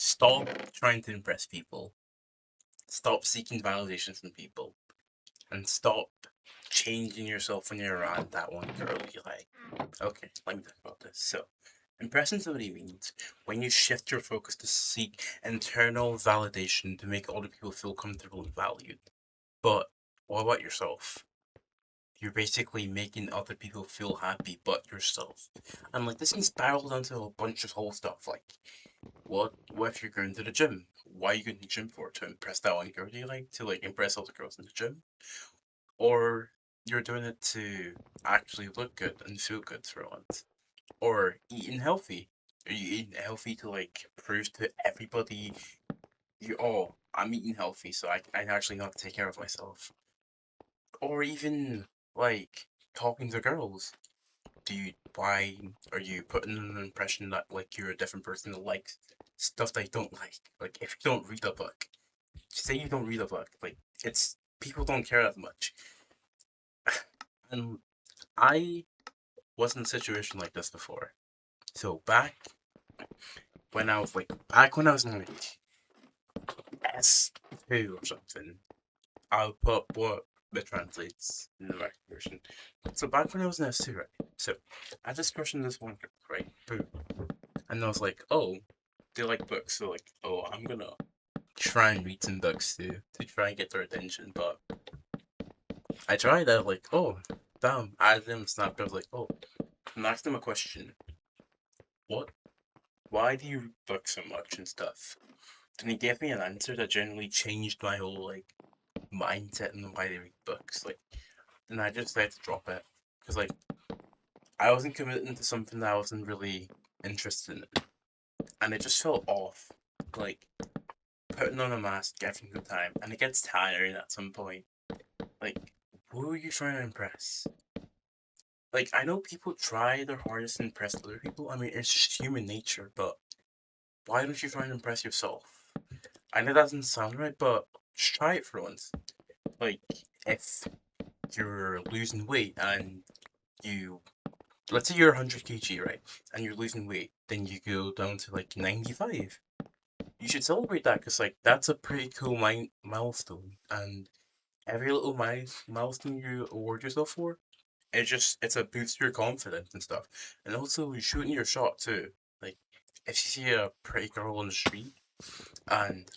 Stop trying to impress people. Stop seeking validation from people. And stop changing yourself when you're around that one girl you like. Okay, let me talk about this. So, impressing somebody means when you shift your focus to seek internal validation to make other people feel comfortable and valued. But what about yourself? You're basically making other people feel happy but yourself. And like this can spiral down to a bunch of whole stuff like what if you're going to the gym? Why are you going to the gym for? To impress that one girl you like? To like impress other girls in the gym? Or you're doing it to actually look good and feel good for once? Or eating healthy? Are you eating healthy to like prove to everybody I'm eating healthy so I actually know how to take care of myself? Or even like talking to girls. Why are you putting an impression that like you're a different person that likes stuff they don't like? Like if you don't read a book, say you don't read a book, like it's people don't care that much. And I was in a situation like this before. So back when I was in like S2 or something, I'll put what it translates in the right version. So back when I was in S2, right? So I had this crush on this one girl, right? Boom. And I was like, oh, they like books, so like, oh, I'm gonna try and read some books to try and get their attention. But I tried that, like, oh, damn, I added them Snapchat. I was like, oh, and asked them a question. What? Why do you read books so much and stuff? And he gave me an answer that generally changed my whole like mindset and why they read books. Like, and I just decided to drop it because like I wasn't committing to something that I wasn't really interested in, and it just felt off. Like putting on a mask every single time, and it gets tiring at some point. Like, who are you trying to impress? Like, I know people try their hardest to impress other people. I mean, it's just human nature, but why don't you try and impress yourself? I know that doesn't sound right, but just try it for once. Like, if you're losing weight and you, let's say you're 100 kg, right? And you're losing weight, then you go down to like 95. You should celebrate that because, like, that's a pretty cool milestone. And every little milestone you award yourself for, it's a boost to your confidence and stuff. And also shooting your shot too. Like if you see a pretty girl on the street and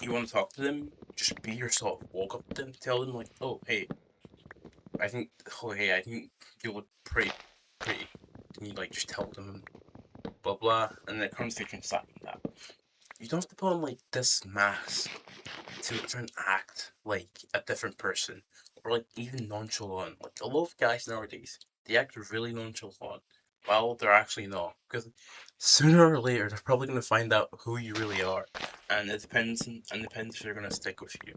you want to talk to them, just be yourself. Walk up to them, tell them like, I think you look pretty. And you like just tell them blah blah, and then conversation starts from that. You don't have to put on like this mask to try and act like a different person or like even nonchalant. Like a lot of guys nowadays, they act really nonchalant while they're actually not. Because sooner or later, they're probably gonna find out who you really are, and it depends if they're gonna stick with you.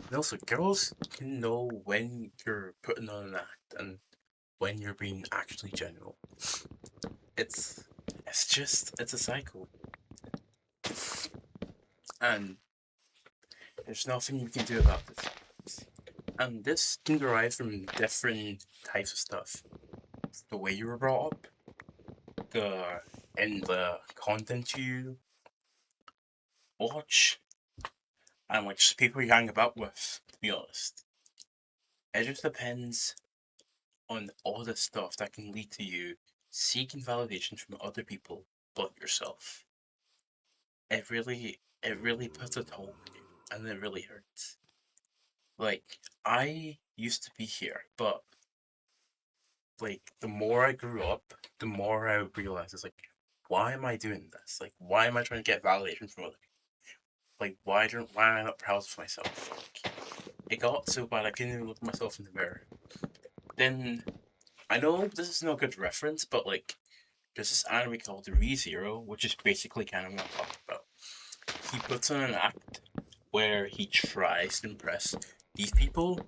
And also, girls can know when you're putting on an act and when you're being actually genuine. It's it's a cycle, and there's nothing you can do about this. And this can derive from different types of stuff. The way you were brought up, the and the content you watch, and like just people you hang about with, to be honest. It just depends on all the stuff that can lead to you seeking validation from other people but yourself. It really puts a toll on you and it really hurts. Like I used to be here, but like the more I grew up, the more I realized it's like, why am I doing this? Like, why am I trying to get validation from other people? Like, why am I not proud of myself? Like, it got so bad I couldn't even look at myself in the mirror. Then I know this is no good reference, but like, there's this anime called ReZero, which is basically kind of what I'm talking about. He puts on an act where he tries to impress these people,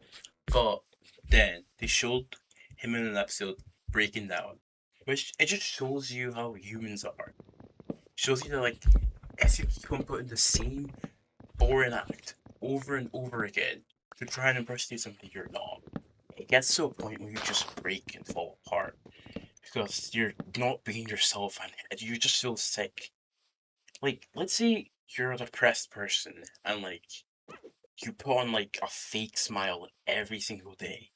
but then they showed him in an episode breaking down, which it just shows you how humans are. Shows you that like if you keep on putting the same boring act over and over again to try and impress you something you're not, it gets to a point where you just break and fall apart because you're not being yourself and you just feel sick. like, let's say you're a depressed person and like you put on like a fake smile every single day,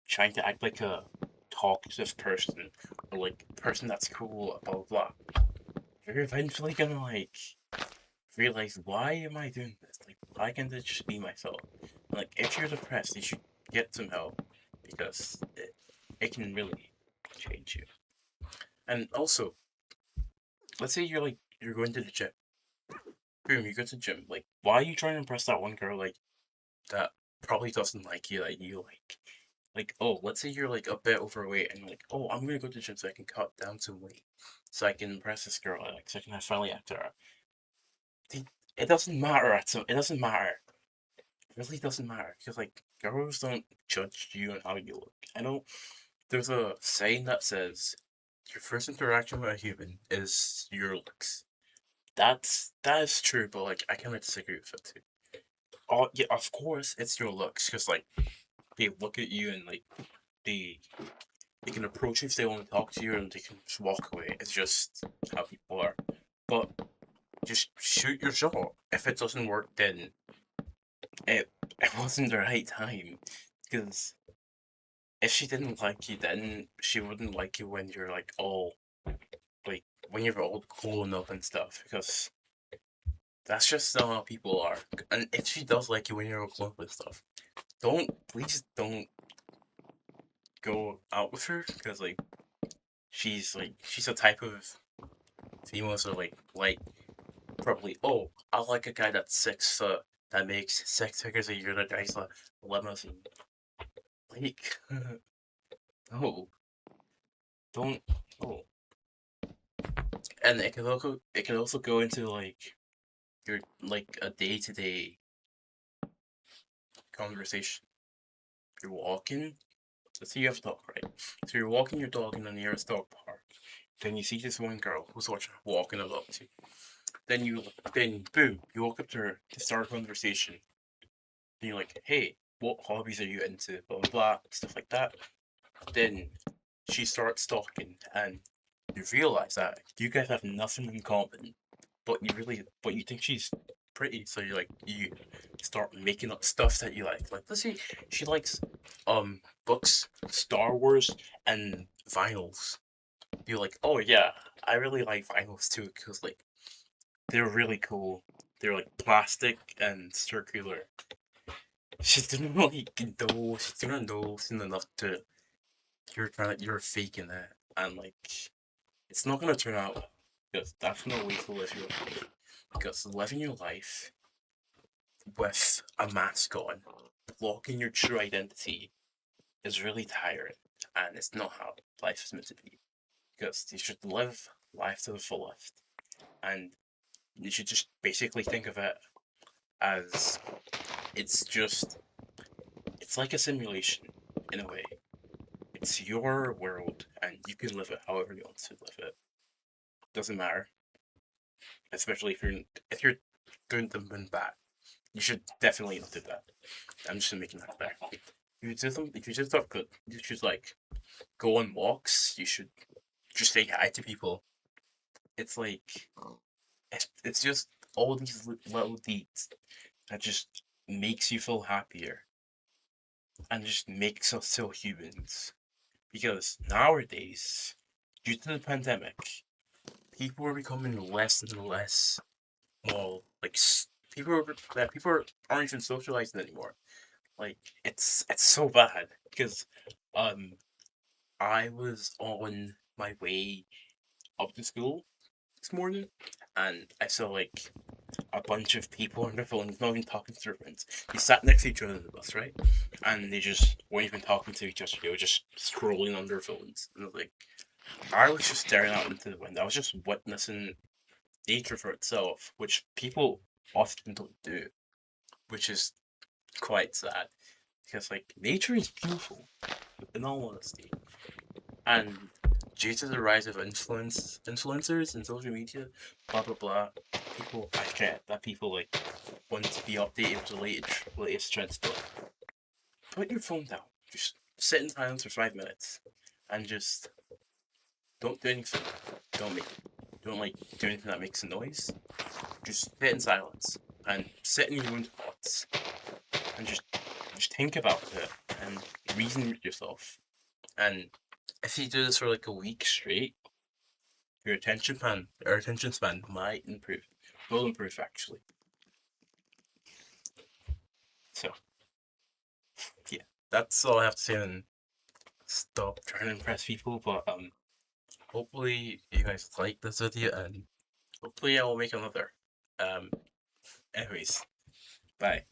trying to act like a talkative person or like a person that's cool, blah blah blah. You're eventually gonna like realize, why am I doing this? Like, why can't I just be myself? Like, if you're depressed, you should get some help because it can really change you. And also, let's say you're going to the gym. Boom, you go to the gym. Like, why are you trying to impress that one girl like that probably doesn't like you that you like? Like, oh, let's say you're like a bit overweight and you're like, oh, I'm gonna go to the gym so I can cut down some weight, so I can impress this girl, like, so I can finally after her. It doesn't matter. It doesn't matter. It really doesn't matter because like girls don't judge you on how you look. I know there's a saying that says your first interaction with a human is your looks. That is true, but like I kind of disagree with it too. Oh yeah, of course it's your looks because like they look at you and like they they can approach you if they want to talk to you and they can just walk away. It's just how people are. But just shoot your shot. If it doesn't work, then it wasn't the right time. Because if she didn't like you then, she wouldn't like you when you're like all like when you're all grown up and stuff. Because that's just not how people are. And if she does like you when you're all grown up and stuff, please don't go out with her because she's a type of females are like probably, oh, I like a guy that's 6 foot that makes 6 figures a year that drives a limousine. Like, no, don't. Oh, and it can also go into like your like a day to day conversation. You're walking. Let's say you have a dog, right? So you're walking your dog in the nearest dog park. Then you see this one girl who's watching walking a dog too. Then boom, you walk up to her to start a conversation. And you're like, hey, what hobbies are you into? Blah blah blah, stuff like that. Then she starts talking, and you realize that you guys have nothing in common, but you think she's pretty, so you start making up stuff that you like. Like, let's say she likes books, Star Wars, and vinyls. You're like, oh yeah, I really like vinyls too, because like they're really cool. They're like plastic and circular. She didn't really know. She didn't know enough to you're faking it, and like it's not gonna turn out well, because that's no way to live your life. Because living your life with a mask on, blocking your true identity, is really tiring, and it's not how life is meant to be. Because you should live life to the fullest, and you should just basically think of it as it's just it's like a simulation in a way. It's your world, and you can live it however you want to live it. Doesn't matter, especially if you're doing something bad. You should definitely not do that. I'm just making that clear. If you do stuff good, you should like go on walks. You should just say hi to people. It's like it's just all these little deeds that just makes you feel happier and just makes us still humans. Because nowadays, due to the pandemic, people are becoming less and less well, like people aren't even socializing anymore. Like it's so bad because um I was on my way up to school this morning and I saw like a bunch of people on their phones, not even talking to their friends. They sat next to each other on the bus, right? And they just weren't even talking to each other. They were just scrolling on their phones. And I was just staring out into the window. I was just witnessing nature for itself, which people often don't do, which is quite sad because like nature is beautiful in all honesty, and due to the rise of influencers and social media, blah blah blah, I get that people like want to be updated with the latest trends, but put your phone down, just sit in silence for 5 minutes, and just don't do anything, don't make it. don't like do anything that makes a noise, just sit in silence and sit in your own thoughts and just think about it and reason with yourself. And if you do this for like a week straight, your attention span might improve. Will improve actually. So yeah, that's all I have to say. And stop trying to impress people. But hopefully you guys like this video, and hopefully I will make another. Um, anyways, bye.